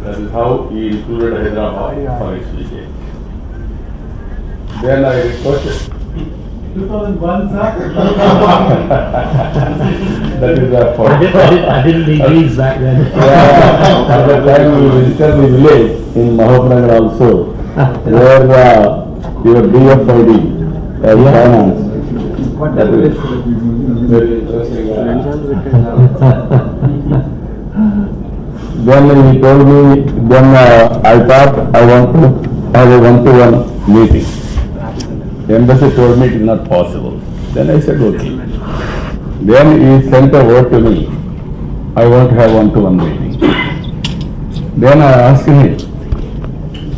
That is how he included Hyderabad for his visit. Then I requested. 2001, sir. That is the point. I didn't need leaves back then. At the time we visited the village in Mahapranagar also, where your DFID finance. That is very interesting. Then he told me, then I thought I want to have a one-to-one meeting. The embassy told me it is not possible. Then I said, okay. Then he sent a word to me, I want to have one-to-one meeting. Then I asked him,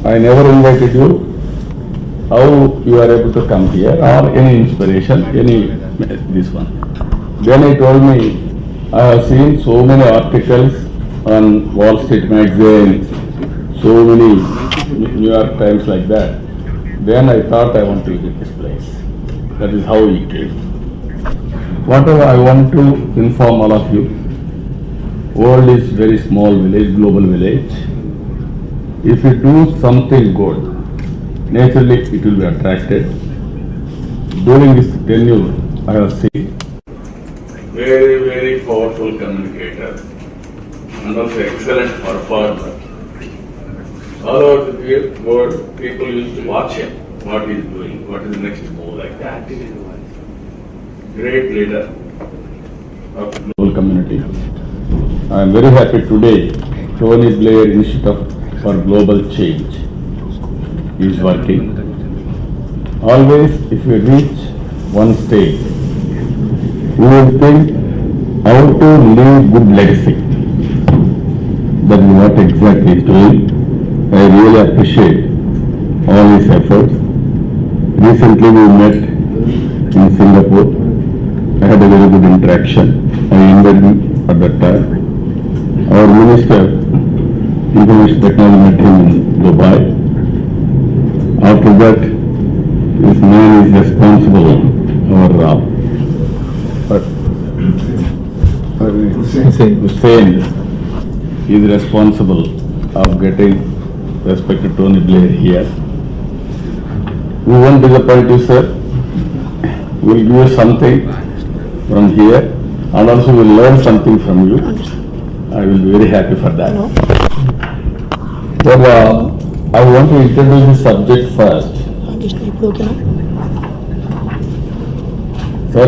I never invited you, how you are able to come here, or any inspiration, this one. Then he told me, I have seen so many articles on Wall Street magazine, so many New York Times like that. Then I thought I want to visit this place. That is how he came. Whatever I want to inform all of you, world is very small village, global village. If you do something good, naturally it will be attracted. During this tenure, I have seen very, very powerful communicator and also excellent performer. All over the world, people used to watch him, what he is doing, what is the next move like that. Great leader of the global community. I am very happy today, Tony Blair Institute for Global Change is working. Always, if you reach one stage, you will think how to leave good legacy. That is what exactly he is doing. I really appreciate all his efforts. Recently we met in Singapore. I had a very good interaction. I invited him at that time. Our Minister, Information Technology, met him in Dubai. After that, this man is responsible, Hussein is responsible of getting respected Tony Blair here. We won't disappoint you, sir. We'll give you something from here and also we'll learn something from you. I will be very happy for that. But I want to introduce the subject first. Sir,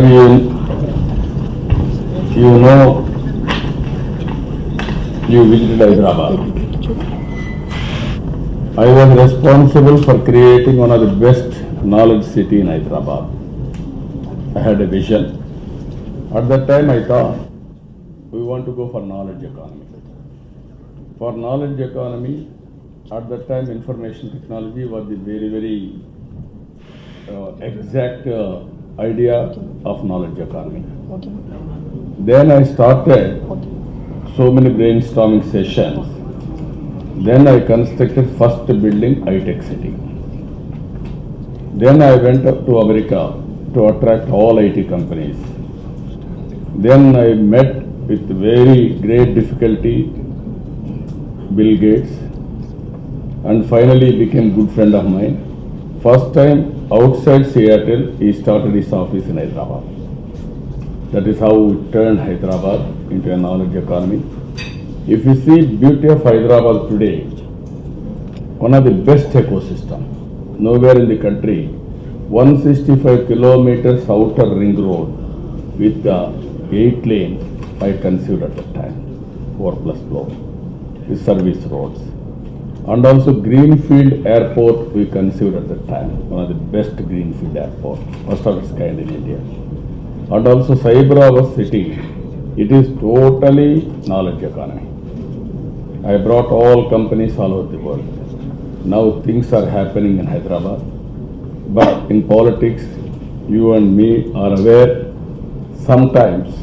you know, you visited Hyderabad. I was responsible for creating one of the best knowledge city in Hyderabad. I had a vision. At that time I thought we want to go for knowledge economy. For knowledge economy, at that time information technology was the very, very exact idea of knowledge economy. Then I started so many brainstorming sessions. Then I constructed first building high-tech city. Then I went up to America to attract all IT companies. Then I met with very great difficulty Bill Gates and finally became good friend of mine. First time outside Seattle, he started his office in Hyderabad. That is how we turned Hyderabad into a knowledge economy. If you see beauty of Hyderabad today, one of the best ecosystem, nowhere in the country, 165 kilometers outer ring road with 8 lanes I conceived at that time, 4+ floor, with service roads. And also Greenfield Airport we conceived at that time, one of the best Greenfield airport, first of its kind in India. And also Cyberabad city, it is totally knowledge economy. I brought all companies all over the world. Now things are happening in Hyderabad. But in politics, you and me are aware, sometimes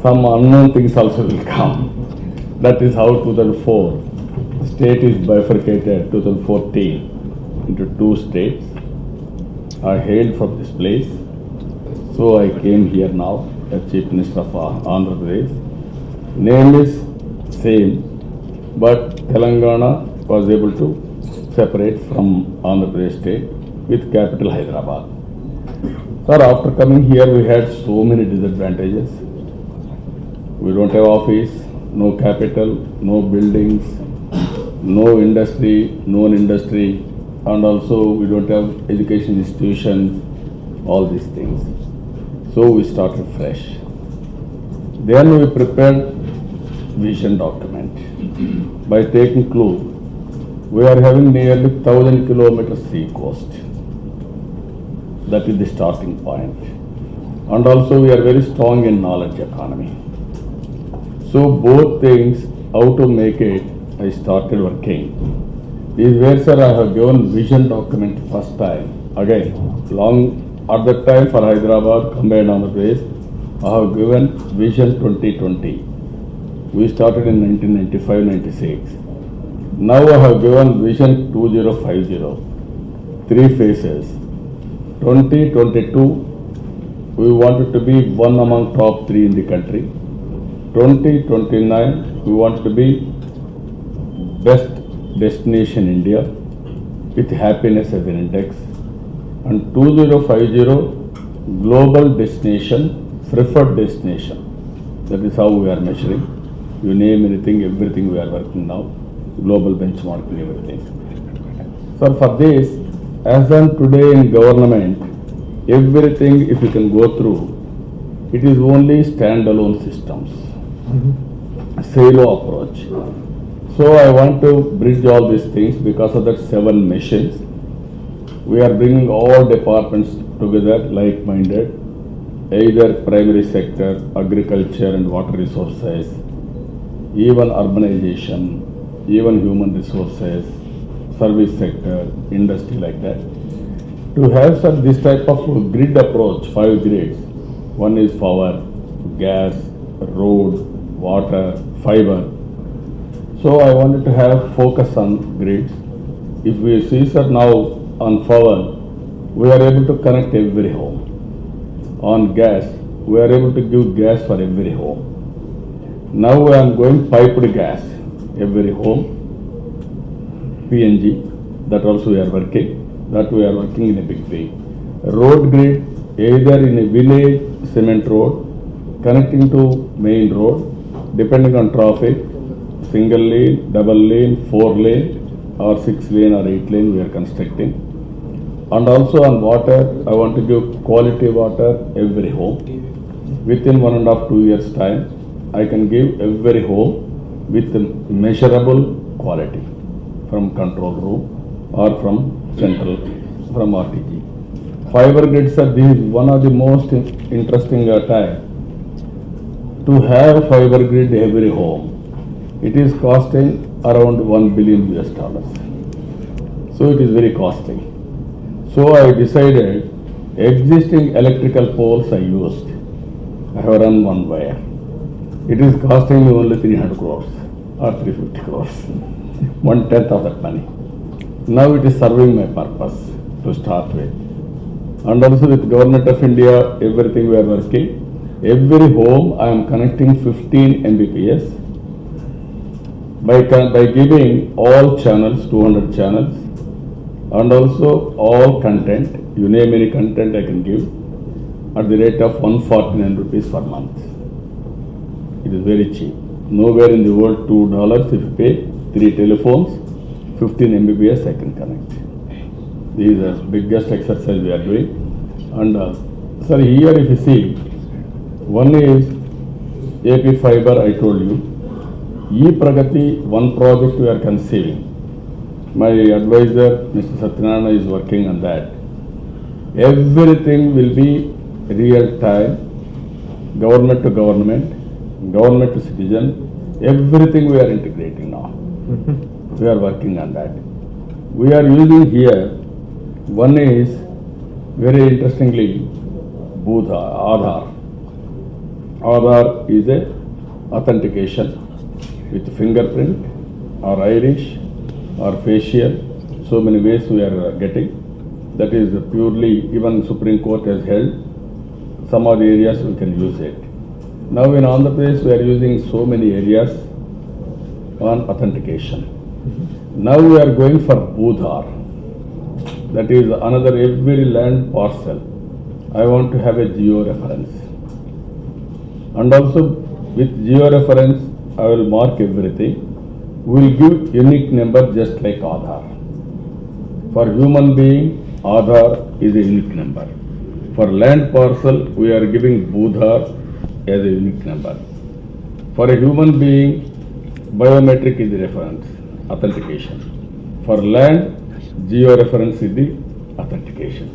some unknown things also will come. That is how 2004, state is bifurcated 2014 into 2 states. I hailed from this place. So I came here now as Chief Minister of Andhra Pradesh. Name is same, but Telangana was able to separate from Andhra Pradesh state with capital Hyderabad. Sir, after coming here, we had so many disadvantages. We don't have office, no capital, no buildings, no industry, known industry, and also we don't have education institutions, all these things. So we started fresh. Then we prepared vision document. By taking clue, we are having nearly 1,000 kilometers sea coast. That is the starting point. And also we are very strong in knowledge economy. So both things, how to make it, I started working. This is where, sir, I have given vision document first time. Again, long at that time for Hyderabad, combined Andhra Pradesh, I have given vision 2020. We started in 1995-96. Now I have given vision 2050. 3 phases. 2022, we wanted to be one among top 3 in the country. 2029, we want to be best destination India with happiness as an index. And 2050, global destination, preferred destination. That is how we are measuring. You name anything, everything we are working now. Global benchmarking, everything. So for this, as on today in government, everything if you can go through, it is only standalone systems. Silo approach. So I want to bridge all these things because of that 7 missions. We are bringing all departments together like-minded, either primary sector, agriculture and water resources, even urbanization, even human resources, service sector, industry like that. To have this type of grid approach, 5 grids. One is power, gas, road, water, fiber. So I wanted to have focus on grids. If we see, sir, now on power, we are able to connect every home. On gas, we are able to give gas for every home. Now I am going piped gas, every home, PNG, that also we are working, in a big way. Road grid, either in a village, cement road, connecting to main road, depending on traffic, single lane, double lane, 4 lane, or 6 lane or 8 lane we are constructing. And also on water, I want to give quality water every home. Within 1.5–2 years time, I can give every home with measurable quality from control room or from central, from RTG. Fiber grids are this one of the most interesting time. To have fiber grid every home, it is costing around $1 billion. So it is very costly. So I decided existing electrical poles I used. I have run one wire. It is costing me only 300 crores or 350 crores. 1/10 of that money. Now it is serving my purpose to start with. And also with Government of India, everything we are working. Every home I am connecting 15 Mbps by giving all channels, 200 channels, and also all content, you name any content I can give at the rate of 149 rupees per month. It is very cheap. Nowhere in the world $2 if you pay 3 telephones, 15 Mbps I can connect. This is the biggest exercise we are doing. And sir, here if you see, one is AP Fiber, I told you. E-Pragati, one project we are conceiving. My advisor, Mr. Satyanarayana, is working on that. Everything will be real time, government to government, government to citizen. Everything we are integrating now. We are working on that. We are using here, one is very interestingly, Aadhaar. Aadhaar is a authentication with fingerprint or iris or facial. So many ways we are getting. That is purely, even Supreme Court has held, some of the areas we can use it. Now in Andhra Pradesh we are using so many areas. on authentication. Now we are going for Udhar. That is another every land parcel. I want to have a geo reference. And also with geo reference, I will mark everything. We will give unique number just like Aadhaar. For human being, Aadhaar is a unique number. For land parcel, we are giving Budhar as a unique number. For a human being, biometric is the reference, authentication. For land, geo-reference is the authentication.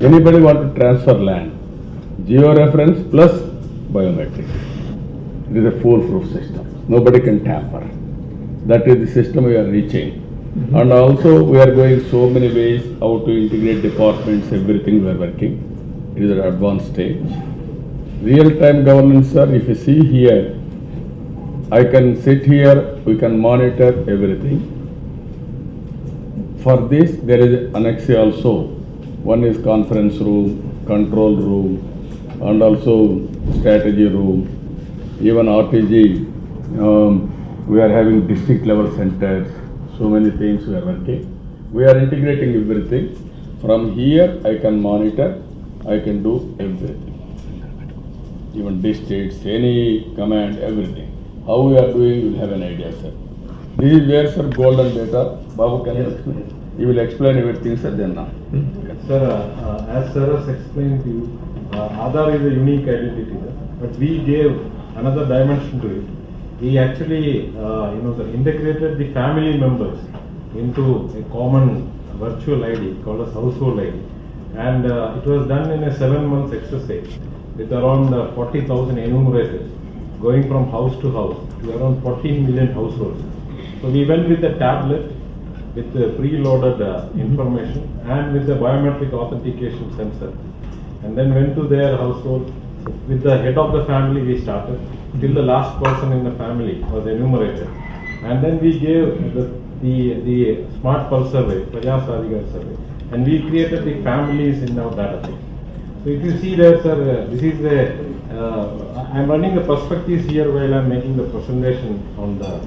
Anybody want to transfer land, geo-reference plus biometric. It is a foolproof system. Nobody can tamper. That is the system we are reaching. And also we are going so many ways how to integrate departments, everything we are working. It is an advanced stage. Real-time governance, sir, if you see here, I can sit here, we can monitor everything. For this, there is annex also. One is conference room, control room, and also strategy room. Even RTG, we are having district level centers. So many things we are working. We are integrating everything. From here, I can monitor, I can do everything. Even districts, any command, everything. How we are doing, you will have an idea, sir. This is where, sir, golden data. Babu, can you explain? He will explain everything, sir, then now. Sir, as Sir has explained to you, Aadhaar is a unique identity, sir. But we gave another dimension to it. We actually, sir, integrated the family members into a common virtual ID called as household ID. And it was done in a 7 months exercise with around 40,000 enumerators going from house to house to around 14 million households. So we went with a tablet with the preloaded information and with the biometric authentication sensor, and then went to their household. With the head of the family we started till the last person in the family was enumerated, and then we gave the smart pulse survey, Praja Sadhigar survey, and we created the families in our database. So if you see there, sir, this is the I am running the perspectives here while I am making the presentation on the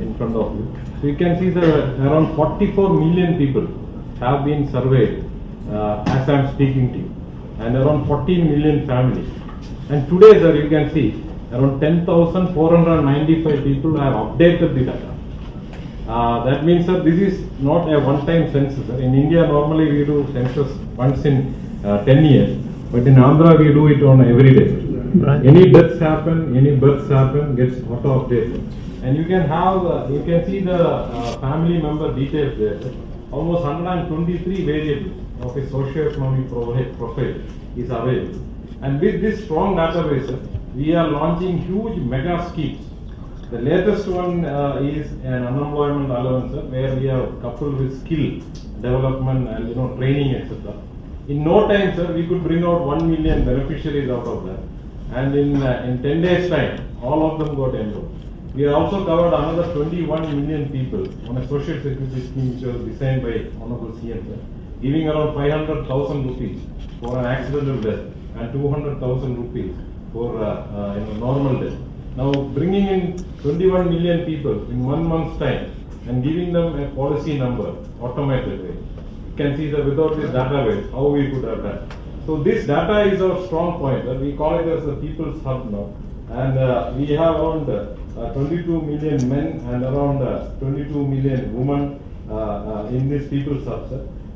in front of you. So you can see, sir, around 44 million people have been surveyed as I am speaking to you, and around 14 million families. And today, sir, you can see around 10,495 people have updated the data. That means, sir, this is not a one-time census. Sir. In India, normally we do census once in 10 years, but in Andhra we do it on every day. Right. Any deaths happen, any births happen, gets auto-updated. And you can have, you can see the family member details there. Sir. Almost 123 variables of a socio-economic profile is available. And with this strong database, sir, we are launching huge mega schemes. The latest one is an unemployment allowance, sir, where we have coupled with skill development and training, etc. In no time, sir, we could bring out 1 million beneficiaries out of that. And in 10 days' time, all of them got enrolled. We have also covered another 21 million people on a social security scheme which was designed by Honorable CM, sir, giving around 500,000 rupees for an accidental death and 200,000 rupees for normal death. Now bringing in 21 million people in 1 month's time and giving them a policy number automated way. You can see that without this database, how we could have done. So this data is our strong point. We call it as the people's hub now. And we have around 22 million men and around 22 million women in this people's hub.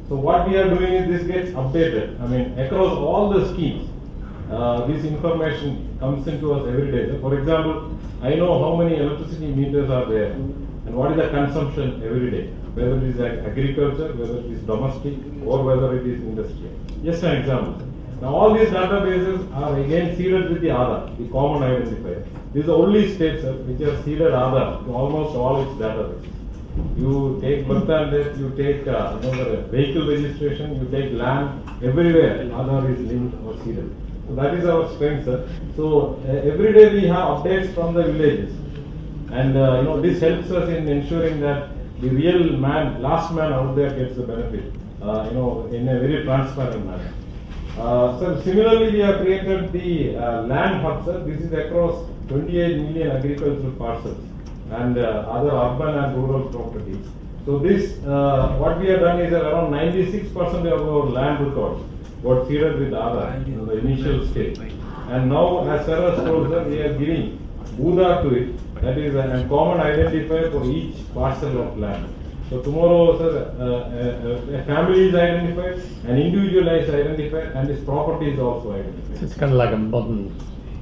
So what we are doing is this gets updated. I mean, across all the schemes, this information comes into us every day. For example, I know how many electricity meters are there and what is the consumption every day, whether it is agriculture, whether it is domestic, or whether it is industrial. Just an example. Now all these databases are again seeded with the Aadhaar, the common identifier. This is the only state, sir, which has seeded Aadhaar to almost all its databases. You take birth and death, you take the vehicle registration, you take land, everywhere Aadhaar is linked or seeded. So that is our strength, sir. So every day we have updates from the villages, and this helps us in ensuring that the real man, last man out there gets the benefit, in a very transparent manner. Sir, similarly, we have created the land hub, sir. This is across 28 million agricultural parcels, and other urban and rural properties. So this, what we have done is that around 96% of our land records got seeded with Aadhaar in the initial stage. And now, as Sir has told us, we are giving Buddha to it, that is a common identifier for each parcel of land. So tomorrow, sir, a family is identified, an individual is identified, and his property is also identified. So it's kind of like a modern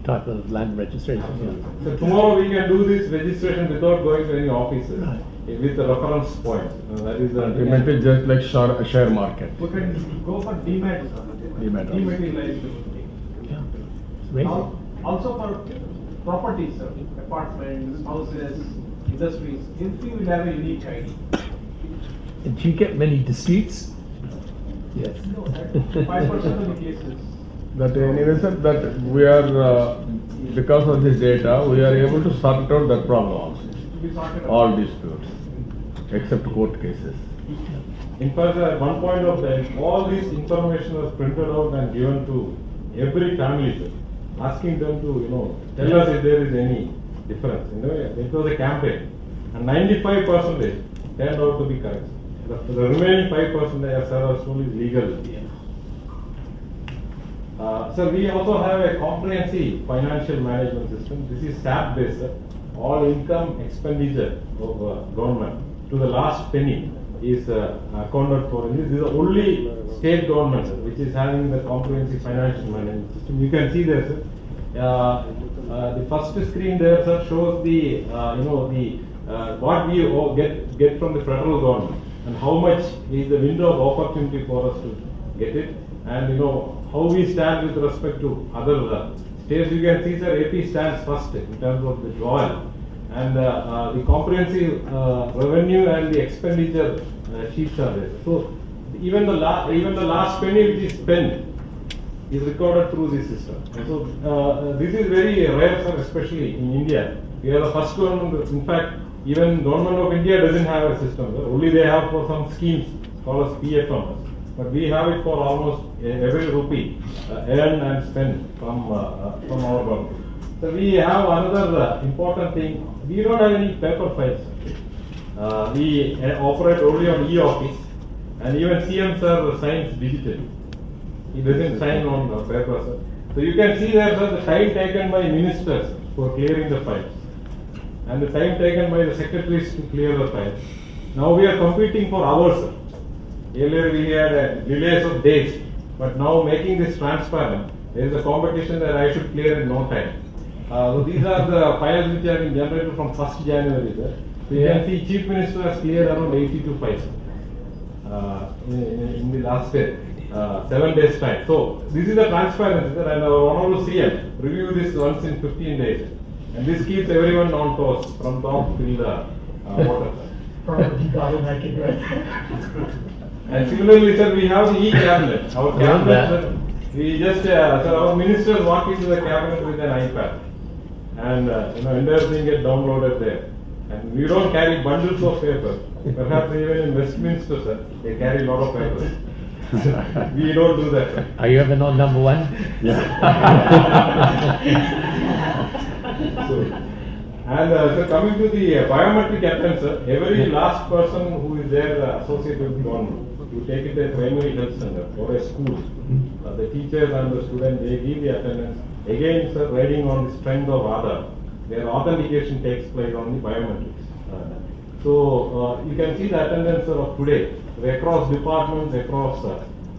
type of land registration. So tomorrow we can do this registration without going to any offices, Right. with a reference point. That is the Ultimately, just like share market. We can go for demat, dematerialized. Yeah. It's amazing. Also for properties, sir, apartments, houses, industries, everything will have a unique ID. And do you get many disputes? Yes. 5% of the cases. That anyway, sir, that we are, because of this data, we are able to sort out that problem also. We sorted out. All disputes, except court cases. In fact, at one point of time, all this information was printed out and given to every family, sir, asking them to, tell us if there is any difference. It was a campaign, and 95% turned out to be correct. The remaining 5%, as Sir was told, is legal. So we also have a comprehensive financial management system. This is SAP based, sir. All income expenditure of government to the last penny is accounted for. This is the only state government, sir, which is having the comprehensive financial management system. You can see there, sir. The first screen there, sir, shows the what we get from the federal government and how much is the window of opportunity for us to get it, and how we stand with respect to other states. You can see, sir, AP stands first in terms of the withdrawal, and the comprehensive revenue and the expenditure sheets are there. So even the last penny which is spent is recorded through this system. And so this is very rare, sir, especially in India. We are the first government. In fact, even government of India doesn't have a system, sir. Only they have for some schemes called as PFM. But we have it for almost every rupee earned and spent from our government. So we have another important thing. We don't have any paper files. We operate only on e-office, and even CM sir signs digitally. He doesn't sign on paper, sir. So you can see there, sir, the time taken by ministers for clearing the files, and the time taken by the secretaries to clear the files. Now we are competing for hours, sir. Earlier we had delays of days, but now making this transparent, there is a competition that I should clear in no time. So these are the files which have been generated from 1st January. Sir. So you can see Chief Minister has cleared around 82 files in the last 7 days time. So this is the transparency, sir, and our Honorable CM review this once in 15 days, and this keeps everyone on toes from top till the water. And similarly, sir, we have the e-cabinet. Our cabinet, sir, we just, sir, our ministers walk into the cabinet with an iPad, and entire thing get downloaded there. And we don't carry bundles of paper. Perhaps even in Westminster, sir, they carry a lot of papers. We don't do that, sir. Are you ever not number one? So coming to the biometric attendance, sir, every last person who is there associated with government, you take it as primary health center or a school. The teachers and the students, they give the attendance. Again, sir, riding on the strength of Aadhaar, their authentication takes place on the biometrics. So you can see the attendance, sir, of today across departments, across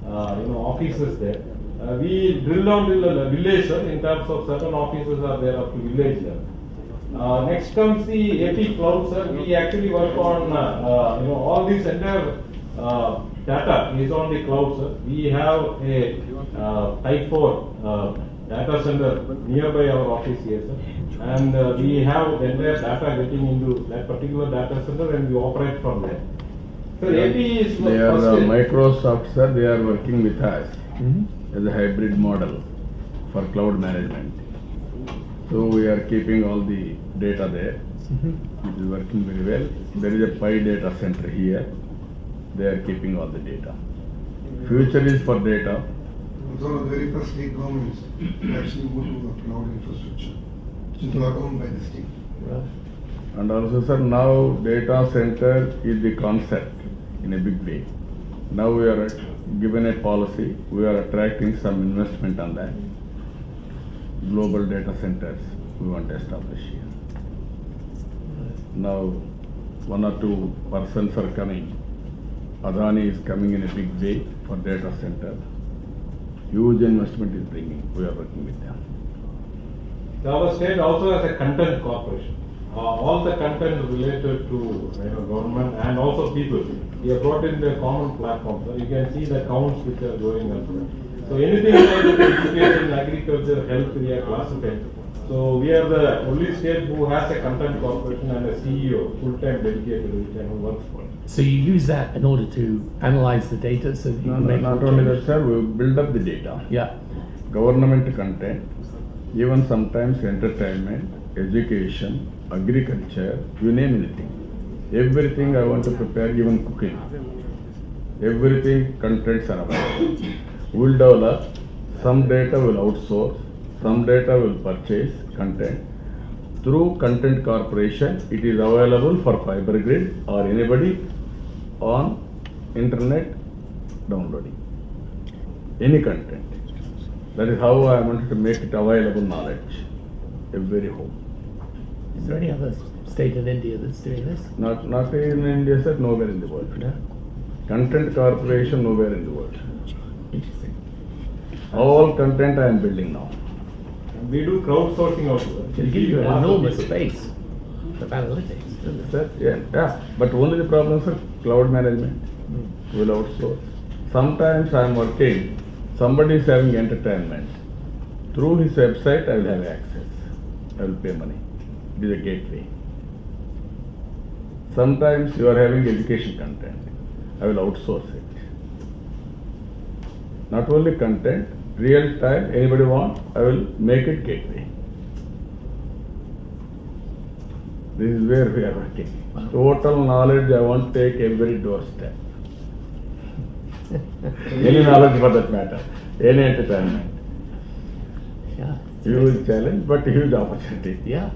offices there. We drill down to the village, sir, in terms of certain offices are there up to village level. Next comes the AP cloud, sir. We actually work on all this entire data is on the cloud, sir. We have a Type 4 data center nearby our office here, sir. And we have the entire data getting into that particular data center, and we operate from there. So AP is They are Microsoft, sir. They are working with us as a hybrid model for cloud management. So we are keeping all the data there. It is working very well. There is a Pi data center here. They are keeping all the data. Future is for data. One of the very first state governments actually moved to a cloud infrastructure, which is not owned by the state. And also, sir, now data center is the concept in a big way. Now we are given a policy, we are attracting some investment on that. Global data centers we want to establish here. Now, one or two persons are coming. Adani is coming in a big way for data center. Huge investment is bringing. We are working with them. Our state also has a content corporation. All the content related to government and also people. We have brought in the common platform. So you can see the counts which are going up. So anything related to education, agriculture, health, we are classified. So we are the only state who has a content corporation and a CEO, full-time dedicated, who works for it. So you use that in order to analyze the data so that you can make Not only that, sir, we build up the data. Yeah. Government content, even sometimes entertainment, education, agriculture, you name anything. Everything I want to prepare, even cooking. Everything contents are available. We'll develop, some data will outsource, some data will purchase content. Through content corporation, it is available for fiber grid or anybody on internet downloading. Any content. That is how I wanted to make it available knowledge. Every home. Is there any other state in India that's doing this? Not in India, sir, nowhere in the world. No? Content corporation nowhere in the world. Interesting. All content I am building now. And we do crowdsourcing also. It'll give you an enormous space of analytics, doesn't it? Sir, yeah. But only the problem is cloud management. Will outsource. Sometimes I am working, somebody is having entertainment. Through his website I will have access. I will pay money. It is a gateway. Sometimes you are having education content. I will outsource it. Not only content, real time, anybody want, I will make it gateway. This is where we are working. Total knowledge I want to take every doorstep. Any knowledge for that matter, any entertainment. Yeah. Huge challenge, but huge opportunity. Yeah.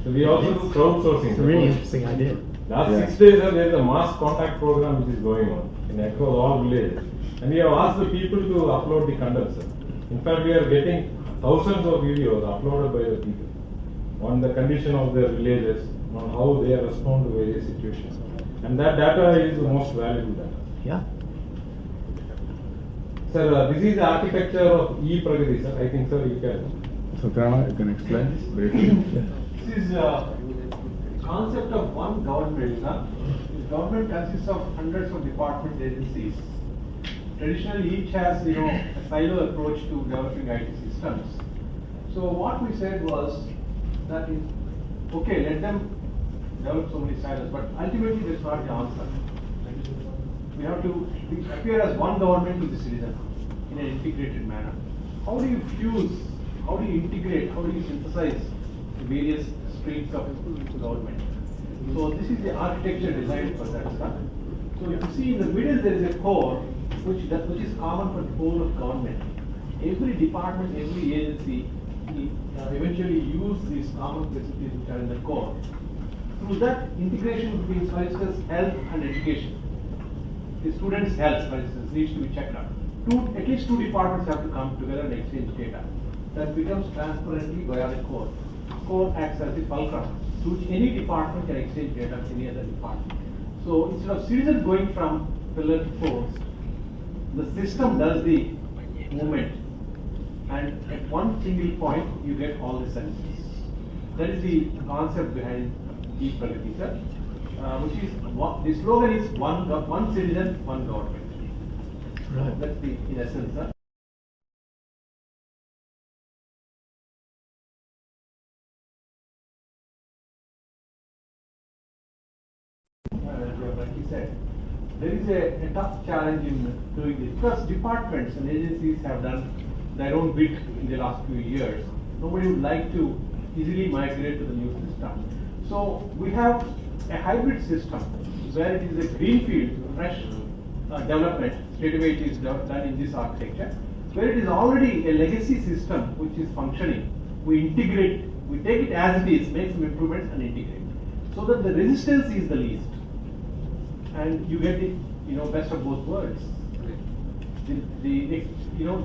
So we also do crowdsourcing. It's a really interesting idea. Last Yeah. 6 days, there is a mass contact program which is going on across all villages. And we have asked the people to upload the content, sir. In fact, we are getting thousands of videos uploaded by the people on the condition of their villages, on how they respond to various situations. And that data is the most valuable data. Yeah. Sir, this is the architecture of e-Pragati, sir. I think, sir, you can. So, Krana, you can explain briefly. This is a concept of one government. This government consists of hundreds of department agencies. Traditionally, each has a silo approach to developing IT systems. So what we said was that okay, let them develop so many silos, but ultimately that's not the answer. We have to appear as one government to the citizen in an integrated manner. How do you fuse? How do you integrate? How do you synthesize the various streams of government? So this is the architecture designed for that stuff. So if you see in the middle there is a core which is common for the whole of government. Every department, every agency will eventually use these common facilities which are in the core. Through that integration between, for instance, health and education. The students' health, for instance, needs to be checked out. At least two departments have to come together and exchange data. That becomes transparently via the core. Core acts as the fulcrum to which any department can exchange data with any other department. So instead of citizens going from pillar to post, the system does the movement, and at one single point you get all the services. That is the concept behind e-Pragati, sir. Which is the slogan is one citizen, one government. Right. That's the in essence, sir. Like he said, there is a tough challenge in doing this because departments and agencies have done their own bit in the last few years. Nobody would like to easily migrate to the new system. So we have a hybrid system where it is a greenfield, fresh development, straightaway it is done in this architecture, where it is already a legacy system which is functioning. We integrate, we take it as it is, make some improvements and integrate. so that the resistance is the least, and you get the best of both worlds. The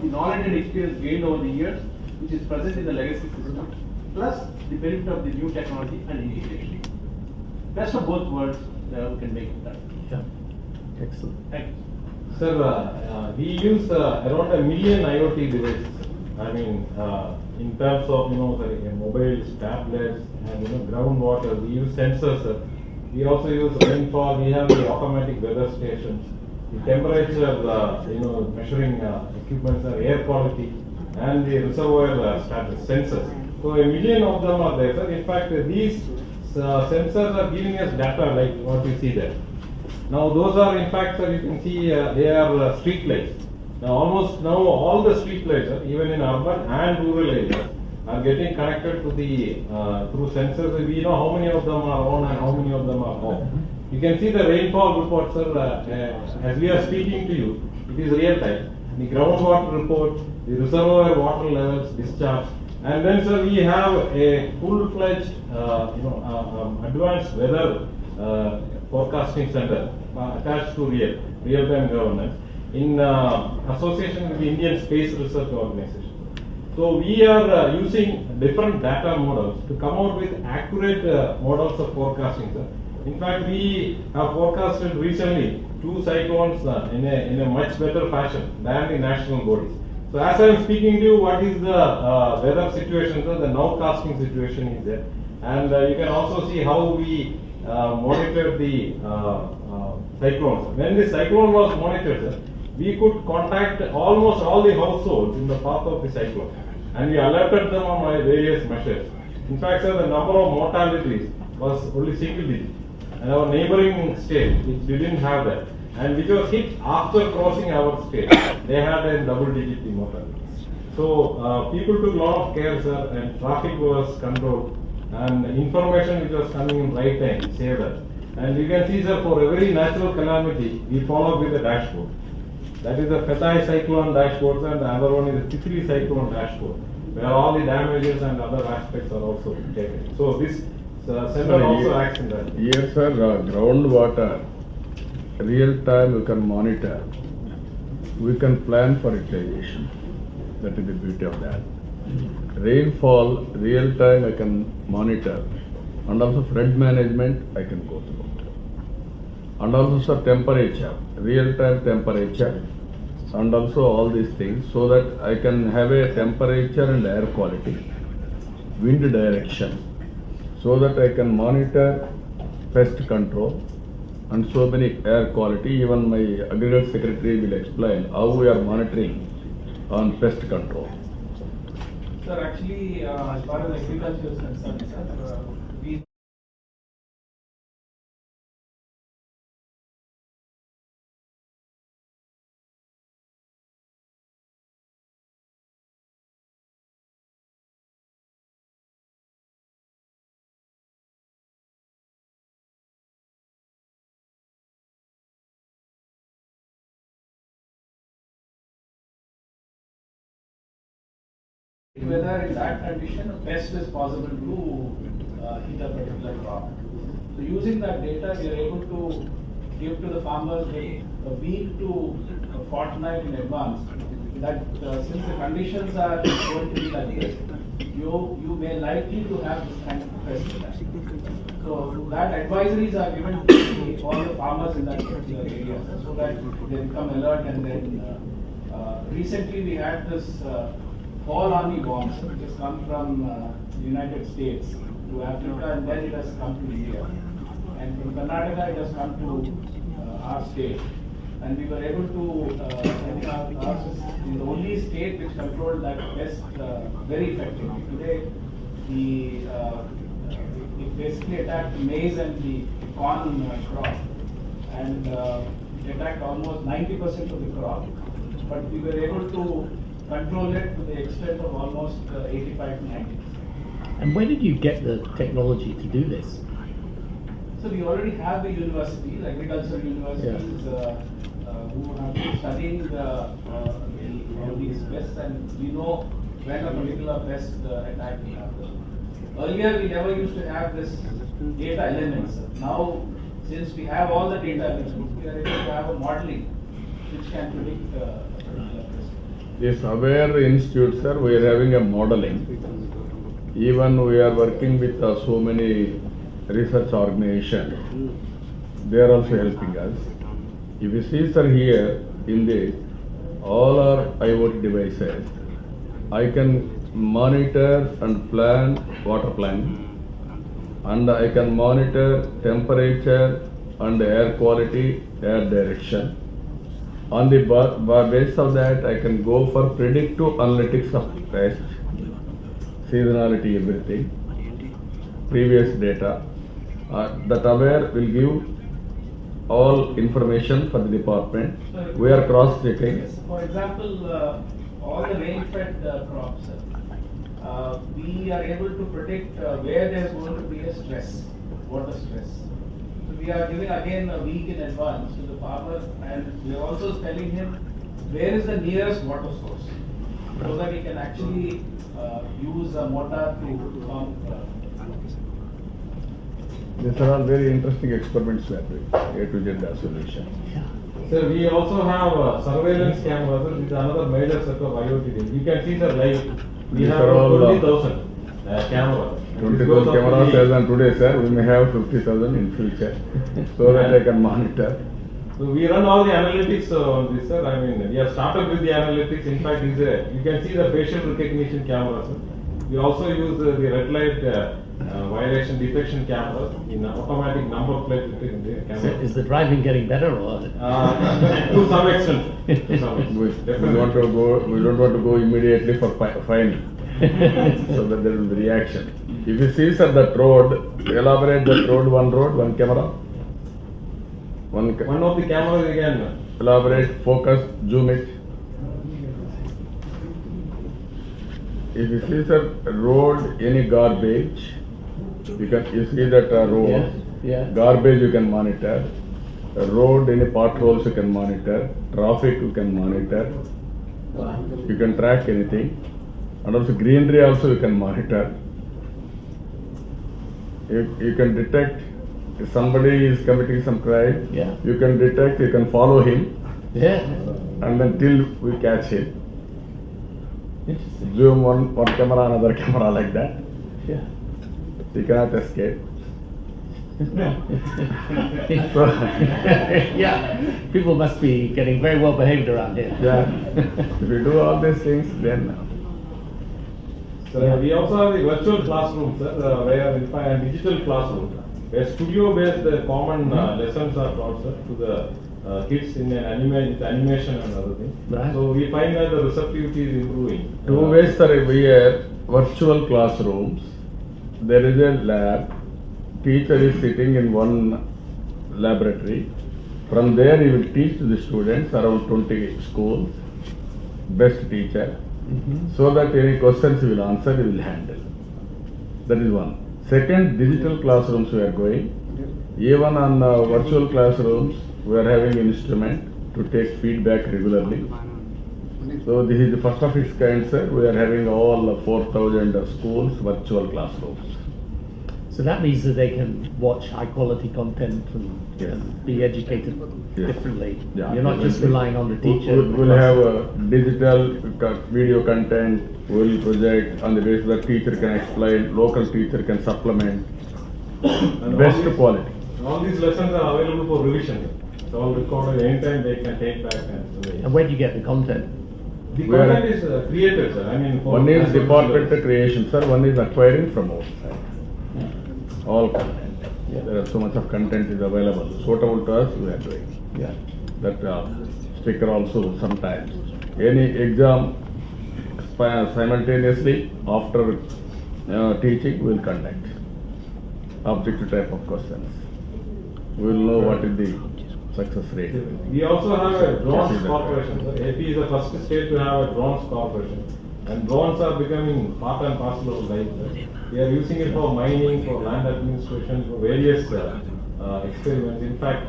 knowledge and experience gained over the years, which is present in the legacy system, plus the benefit of the new technology and integration. Best of both worlds, we can make it done. Yeah. Excellent. Thank you. Sir, we use around 1 million IoT devices. I mean, in terms of mobiles, tablets, and groundwater, we use sensors. Sir. We also use rainfall. We have the automatic weather stations, the temperature, measuring equipment, air quality, and the reservoir status sensors. So 1 million of them are there, sir. In fact, these sensors are giving us data like what you see there. Now those are, in fact, sir, you can see they are street lights. Now all the street lights, even in urban and rural areas, are getting connected to the through sensors. We know how many of them are on and how many of them are off. You can see the rainfall report, sir. As we are speaking to you, it is real time. The groundwater report, the reservoir water levels, discharge, and then, sir, we have a full-fledged, advanced weather forecasting center attached to real-time governance in association with the Indian Space Research Organization. So we are using different data models to come out with accurate models of forecasting, sir. In fact, we have forecasted recently 2 cyclones in a much better fashion than the national bodies. So as I am speaking to you, what is the weather situation, sir? The nowcasting situation is there, and you can also see how we monitored the cyclones. When the cyclone was monitored, sir, we could contact almost all the households in the path of the cyclone, and we alerted them on various measures. In fact, sir, the number of mortalities was only single digit, and our neighboring state, which didn't have that, and which was hit after crossing our state, they had a double-digit mortality. So people took a lot of care, sir, and traffic was controlled, and information which was coming in right time saved us. And you can see, sir, for every natural calamity, we follow with a dashboard. That is the Fetai cyclone dashboard, and the other one is the Tikri cyclone dashboard, where all the damages and other aspects are also taken. So this center also acts in that. Yes, sir. Groundwater, real time we can monitor. We can plan for utilization. That is the beauty of that. Rainfall, real time I can monitor, and also flood management I can go through. And also, sir, temperature, real time temperature, and also all these things, so that I can have a temperature and air quality, wind direction, so that I can monitor pest control and so many air quality. Even my agriculture secretary will explain how we are monitoring on pest control. Sir, actually, as far as agriculture is concerned, sir, we whether in that condition a pest is possible to hit a particular crop. So using that data, we are able to give to the farmers a week to a fortnight in advance that since the conditions are going to be like this, you may likely to have this kind of pest attack. So that advisories are given to all the farmers in that particular area so that they become alert. And then recently we had this fall army bombs which has come from the United States to Africa, and then it has come to India. And from Karnataka it has come to our state. And we were able to, I think ours is the only state which controlled that pest very effectively. Today, it basically attacked maize and the corn crop, and it attacked almost 90% of the crop. But we were able to control it to the extent of almost 85 to 90%. And where did you get the technology to do this? So we already have the universities, agricultural universities, who have been studying all these pests, and we know when a particular pest attack will happen. Earlier, we never used to have this data elements. Now, since we have all the data elements, we are able to have a modeling which can predict a particular risk. This Aware Institute, sir, we are having a modeling. Even we are working with so many research organizations. They are also helping us. If you see, sir, here in this, all our IoT devices, I can monitor and plan water planning, and I can monitor temperature and air quality, air direction. On the basis of that, I can go for predictive analytics of pest, seasonality, everything, previous data. That Aware will give all information for the department. We are cross-checking. For example, all the rain-fed crops, we are able to predict where there is going to be a stress, water stress. So we are giving again a week in advance to the farmer, and we are also telling him where is the nearest water source, so that he can actually use a motor to pump. These are all very interesting experiments we are doing, A to Z solution. So we also have surveillance cameras. This is another major set of IoT things. You can see the live. We These have are all, 20,000 cameras. 20,000 cameras as on today, sir. We may have 50,000 in future, so that I can monitor. So we run all the analytics on this, sir. I mean, we have started with the analytics. In fact, you can see the facial recognition cameras. We also use the red light violation detection cameras in automatic number plate detection So camera. is the driving getting better or? To some extent. To some extent. We Definitely. don't want to go immediately for fining, so that there will be reaction. If you see, sir, that road, elaborate that road, one camera. One of the cameras again. elaborate, focus, zoom it. If you see, sir, road, any garbage, you see that road, Yeah. garbage you can monitor, road, any potholes you can monitor, traffic you can monitor, you can track anything, and also greenery also you can monitor. You can detect if somebody is committing some crime, Yeah. you can detect, you can follow him, Yeah. and then till we catch him. Interesting. Zoom one camera, another camera like that. Yeah. You cannot escape. Yeah. People must be getting very well behaved around here. Yeah. If you do all these things, then So we also have the virtual classroom, sir, where in fact and digital classroom, where studio-based common lessons are taught, sir, to the kids in an animation and other things. Right. So we find that the receptivity is improving. two ways are here, virtual classrooms. There is a lab, teacher is sitting in one laboratory. From there he will teach to the students, around 20 schools, best teacher, so that any questions he will answer, he will handle. That is one. Second, digital classrooms we are going. Even on virtual classrooms, we are having instrument to take feedback regularly. So this is the first of its kind, sir. We are having all 4,000 schools virtual classrooms. So that means that they can watch high quality content Yes. and be educated Yes. differently. Yeah, You're not just definitely. relying on the teacher. We'll have digital video content, we'll project on the basis that teacher can explain, local teacher can supplement, And best all these- quality. All these lessons are available for revision. It's all recorded anytime they can take back and. And where do you get the content? The We are- content is created, sir. I mean, for One is as well departmental as- creation, sir, one is acquiring from outside. All content. There are so much of content is available, suitable to us, we are doing. Yeah. That sticker also sometimes. Any exam simultaneously after teaching we will conduct. Objective type of questions. We will know what is the success rate. We also have a drones Yes, corporation. Sir. AP is the first state to have a drones corporation. And drones are becoming part and parcel of life. Sir. We are using it for mining, for land administration, for various experiments. In fact,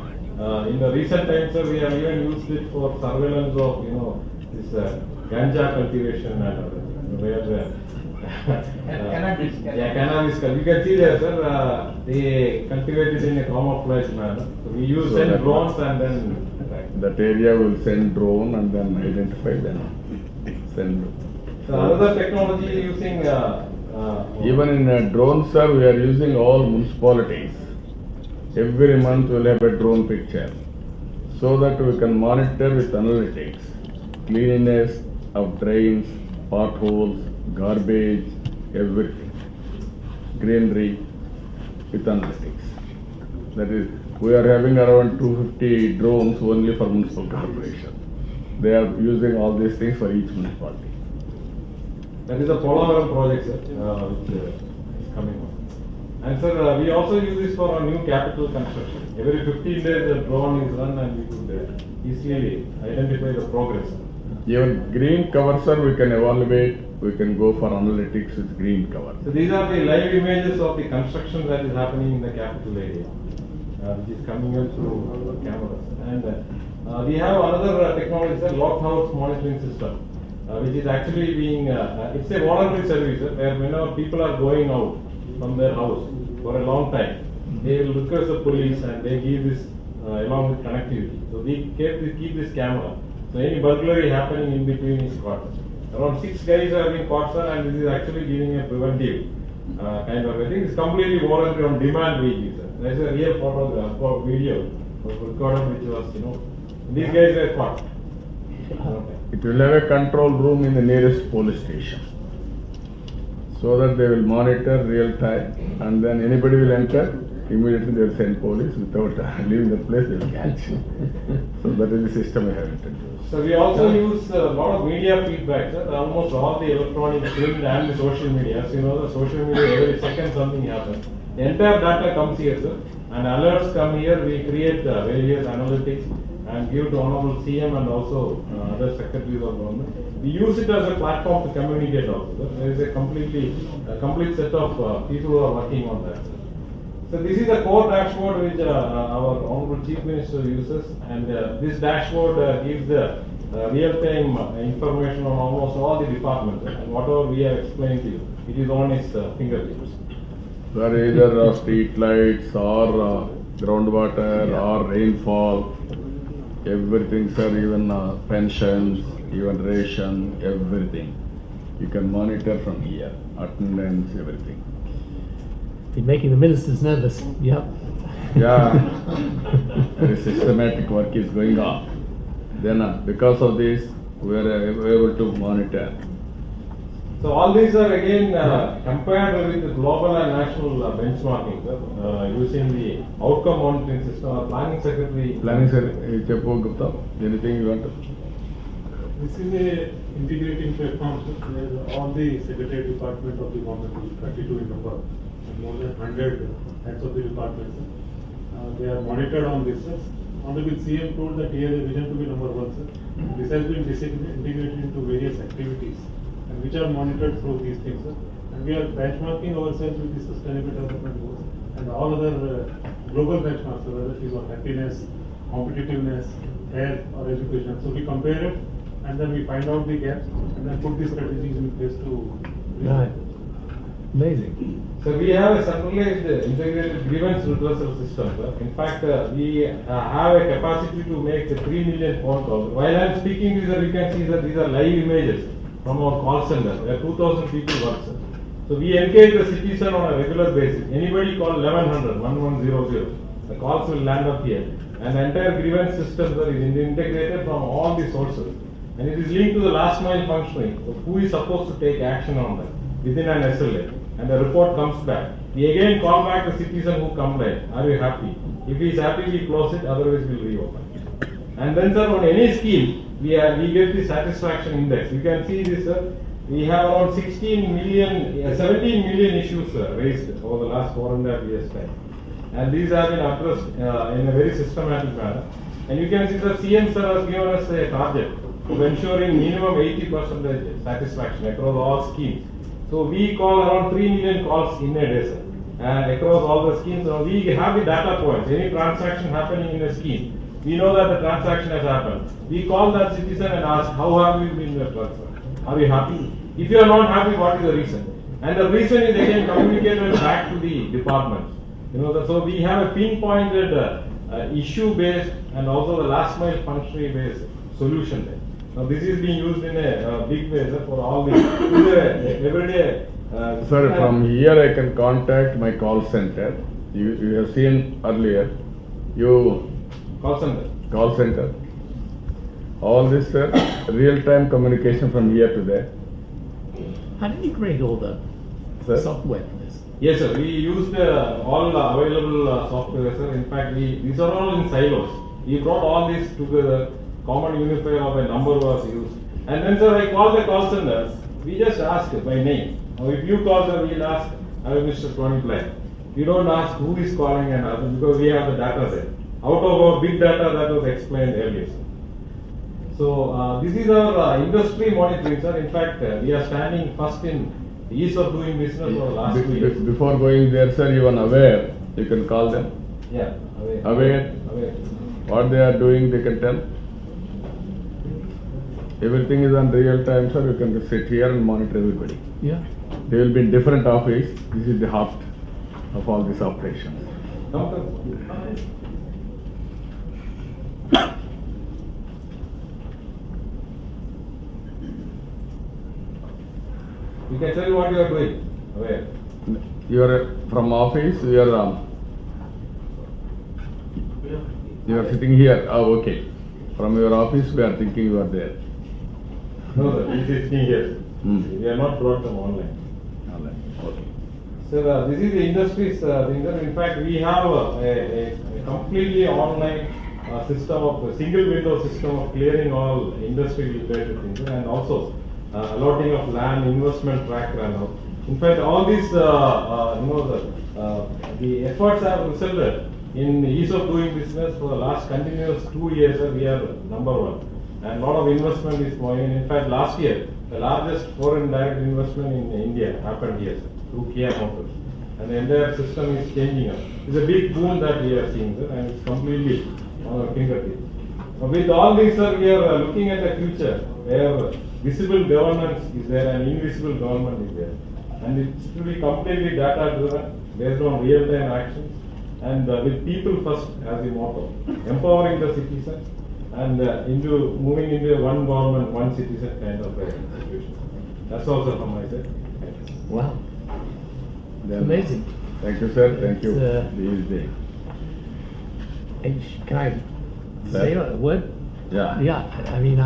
in the recent times, sir, we have even used it for surveillance of, this ganja cultivation and other things, where Cannabis. Yeah, cannabis. You can see there, sir. They cultivate it in a camouflage manner. So we use So send that- drones and then. That area will send drone and then identify them, send. So another technology using. Even in drone, sir, we are using all municipalities. Every month we'll have a drone picture, so that we can monitor with analytics, cleanliness of drains, potholes, garbage, everything, greenery with analytics. That is, we are having around 250 drones only for municipal corporation. They are using all these things for each municipality. That is a Polavaram project, sir, which is coming on. And sir, we also use this for our new capital construction. Every 15 days a drone is run and we could easily identify the progress. Even green cover, sir, we can evaluate, we can go for analytics with green cover. So these are the live images of the construction that is happening in the capital area, which is coming in through cameras. And we have another technology, sir, locked house monitoring system, which is actually being, it's a voluntary service, where whenever people are going out from their house for a long time, they will request the police and they give this along with connectivity. So we keep this camera. So any burglary happening in between is caught. Around 6 guys have been caught, sir, and this is actually giving a preventive kind of a thing. It's completely voluntary on demand we give, sir. There's a real photograph or video recorded which was, these guys were caught. Okay. It will have a control room in the nearest police station, so that they will monitor real time, and then anybody will enter, immediately they will send police without leaving the place, they will catch. So that is the system we have introduced. So we also use a lot of media feedback, sir. Almost all the electronic print and the social media. As you know, the social media, every second something happens. The entire data comes here, sir, and alerts come here. We create various analytics and give to Honorable CM and also other secretaries of government. We use it as a platform to communicate also, sir. There is a complete set of people who are working on that, sir. So this is the core dashboard which our Honorable Chief Minister uses, and this dashboard gives the real-time information on almost all the departments, and whatever we have explained to you, it is on his fingertips. Where either street lights or groundwater or rainfall, everything, sir, even pensions, even ration, everything. You can monitor from here, attendance, everything. You're making the ministers nervous. Yep. Yeah, very systematic work is going on. Then because of this, we are able to monitor. So all these are again compared with the global and national benchmarking, sir, using the outcome monitoring system. Our planning secretary. Planning, sir, Chepu Gupta, anything you want to? This is a integrating platform, sir, where all the secretariat department of the government, 32 in number, and more than 100 heads of the departments, they are monitored on this, sir. Honorable CM told that he has a vision to be number one, sir. This has been integrated into various activities, and which are monitored through these things, sir. And we are benchmarking ourselves with the sustainable development goals and all other global benchmarks, whether it is on happiness, competitiveness, health or education. So we compare it, and then we find out the gaps, and then put the strategies in place to. Right. Amazing. So we have a centralized integrated grievance redressal system, sir. In fact, we have a capacity to make 3 million phone calls. While I am speaking, you can see that these are live images from our call center, where 2,000 people work, sir. So we engage the citizen on a regular basis. Anybody call 1100. The calls will land up here. And the entire grievance system, sir, is integrated from all the sources. And it is linked to the last mile functioning. So who is supposed to take action on that within an SLA? And the report comes back. We again call back the citizen who complained. Are you happy? If he is happy, we close it. Otherwise, we will reopen. And then, sir, on any scheme, we get the satisfaction index. You can see this, sir. We have around 17 million issues raised over the last 4.5 years' time. And these have been addressed in a very systematic manner. And you can see that CM sir has given us a target of ensuring minimum 80% satisfaction across all schemes. So we call around 3 million calls in a day, sir. And across all the schemes, we have the data points. Any transaction happening in a scheme, we know that the transaction has happened. We call that citizen and ask, how have you been transferred? Are you happy? If you are not happy, what is the reason? And the reason is they can communicate it back to the departments. So we have a pinpointed issue-based and also the last mile functionary-based solution there. Now this is being used in a big way, sir, for all the everyday. Sir, from here I can contact my call center. You have seen earlier. Call center. Call center. All this, sir, real-time communication from here to there. How did you create all the Sir? software for this? Yes, sir. We used all available software, sir. In fact, these are all in silos. We brought all this together. Common unifier of a number was used. And then, sir, I called the call center. We just ask by name. Now, if you call, sir, we'll ask, Mr. Tony Blair. We don't ask who is calling and other because we have the data there. Out of our big data that was explained earlier, sir. So, this is our industry monitoring, sir. In fact, we are standing first in ease of doing business for the last 2 years. Before going there, sir, you are aware. You can call them. Yeah, Aware. What they are doing, they can tell. Everything is on real time, sir. You can sit here and monitor everybody. Yeah. They will be in different office. This is the heart of all these operations. You can tell what you are doing. Where? You are from office. You are sitting here. Oh, okay. From your office, we are thinking you are there. No, sir. This is sitting here. We are not brought them online. Okay. So this is the industry's thing. In fact, we have a completely online system of a single window system of clearing all industry related things and also allotting of land, investment tracker and all. In fact, all these the efforts have resulted in ease of doing business for the last continuous 2 years. We are number one, and a lot of investment is going in. In fact, last year the largest foreign direct investment in India happened here, sir, through Kia Motors, and the entire system is changing up. It's a big boom that we are seeing, sir, and it's completely on our fingertips. With all these, sir, we are looking at the future where visible governance is there and invisible government is there, and it's to be completely data driven based on real time actions and with people first as the motto, empowering the citizen and moving into a one government, one citizen kind of a situation. That's also from my side. Wow. Then, Amazing. Thank you, sir. Thank you. It's, This day. Can I say a word? Yeah. Yeah, I mean,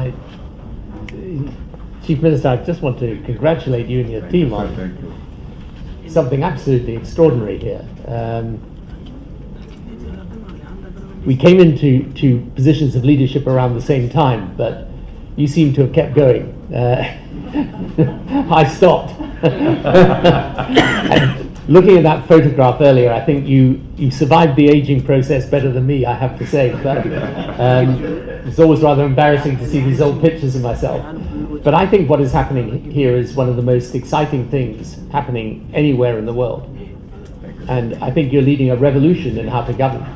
Chief Minister, I just want to congratulate you and your Thank team you, sir. on Thank you. something absolutely extraordinary here. We came into positions of leadership around the same time, but you seem to have kept going. I stopped. And looking at that photograph earlier, I think you survived the aging process better than me, I have to say. But it's always rather embarrassing to see these old pictures of myself. But I think what is happening here is one of the most exciting things happening anywhere in the world. And I think you're leading a revolution in how to govern.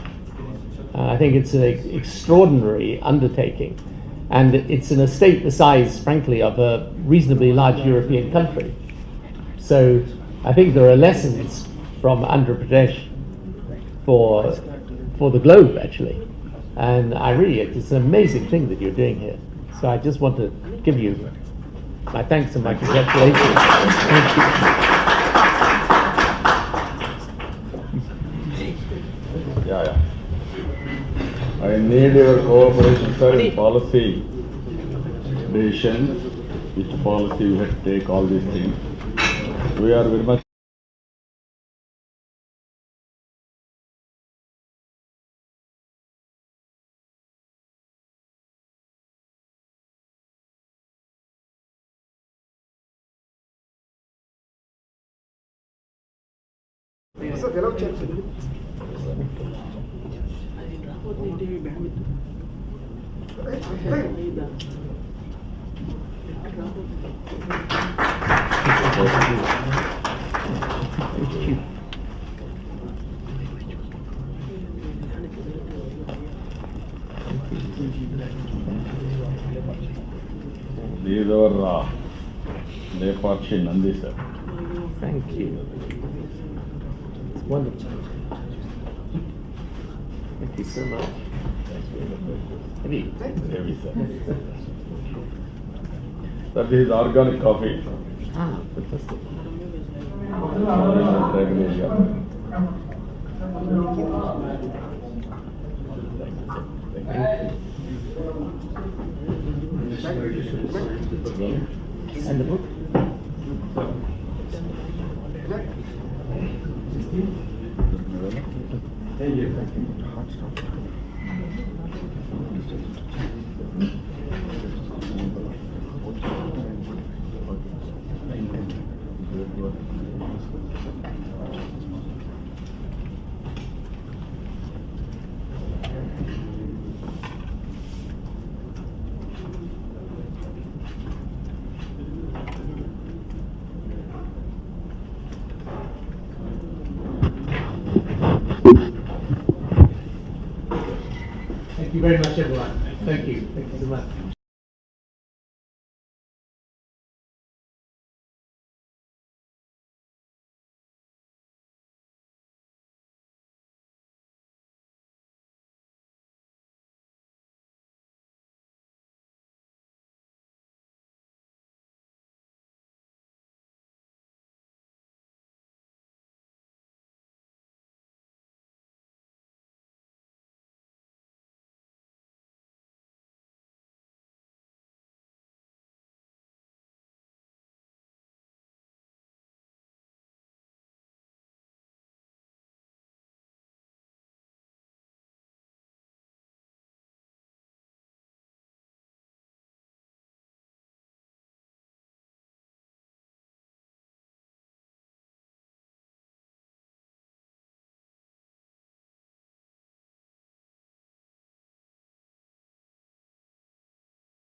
I think it's an extraordinary undertaking. And it's an estate the size, frankly, of a reasonably large European country. So I think there are lessons from Andhra Pradesh for the globe, actually. And it's an amazing thing that you're doing here. So I just want to give you my thanks and my congratulations. Thank you. Yeah. I need your cooperation, sir, in policy decisions, which policy we have to take, all these things. We are very much these are Lepakshi Nandi, sir. Thank you. It's wonderful. Thank you so much. That is organic coffee. Ah, fantastic. And the book? Thank you very much, everyone. Thank you. Thank you so much.